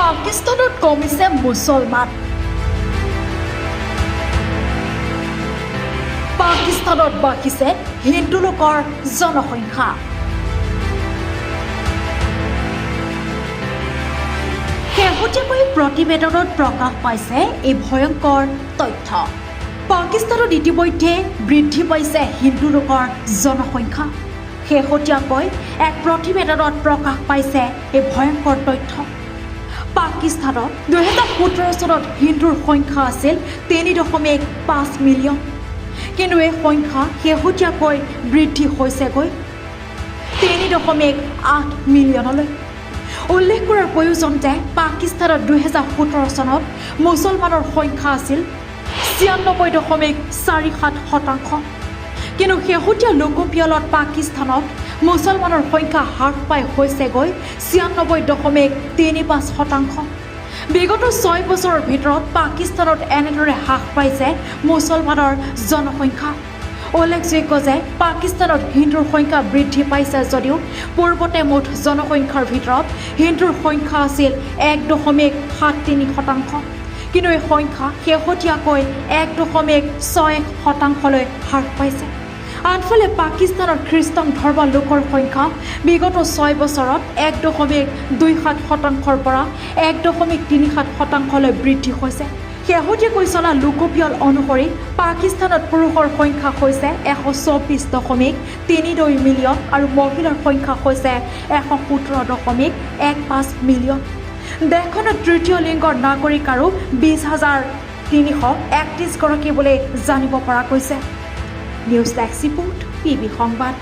পাকিস্তানত কমিছে মুছলমান। পাকিস্তানত বাঢ়িছে হিন্দু লোকৰ জনসংখ্যা। শেহতীয়াকৈ প্ৰতিবেদনত প্ৰকাশ পাইছে এই ভয়ংকৰ তথ্য। পাকিস্তানত ইতিমধ্যে বৃদ্ধি পাইছে হিন্দু লোকৰ জনসংখ্যা। শেহতীয়াকৈ এক প্ৰতিবেদনত প্ৰকাশ পাইছে এই ভয়ংকৰ তথ্য। পাকিস্তানত 2017 চনত হিন্দুৰ সংখ্যা আছিল 3.5 মিলিয়ন, কিন্তু এই সংখ্যা শেহতীয়াকৈ বৃদ্ধি হৈছেগৈ 3.8 মিলিয়নলৈ। উল্লেখ কৰাৰ প্ৰয়োজন যে পাকিস্তানত 2017 চনত মুছলমানৰ সংখ্যা আছিল 96.47%, কিন্তু শেহতীয়া লোকপিয়লত পাকিস্তানত মুছলমানৰ সংখ্যা হ্ৰাস পাই হৈছেগৈ 96.35%। বিগত 6 বছৰৰ ভিতৰত পাকিস্তানত এনেদৰে হ্ৰাস পাইছে মুছলমানৰ জনসংখ্যা। উল্লেখযোগ্য যে পাকিস্তানত হিন্দুৰ সংখ্যা বৃদ্ধি পাইছে যদিও পূৰ্বতে মুঠ জনসংখ্যাৰ ভিতৰত হিন্দুৰ সংখ্যা আছিল 1.73%, কিন্তু এই সংখ্যা শেহতীয়াকৈ 1.61%লৈ হ্ৰাস পাইছে। আনফালে পাকিস্তানৰ খ্ৰীষ্টান ধৰ্মৰ লোকৰ সংখ্যা বিগত 6 বছৰত 1.27%ৰ পৰা 1.37%লৈ বৃদ্ধি হৈছে। শেহতীয়াকৈ চলা লোকপিয়ল অনুসৰি পাকিস্তানত পুৰুষৰ সংখ্যা হৈছে 124.32 মিলিয়ন আৰু মহিলাৰ সংখ্যা হৈছে 117.15 মিলিয়ন। দেশখনত তৃতীয় লিংগৰ নাগৰিক আৰু 20,331 গৰাকী বুলি জানিব পৰা গৈছে। নিউজ ডেস্ক ৰিপোৰ্ট PB সংবাদ।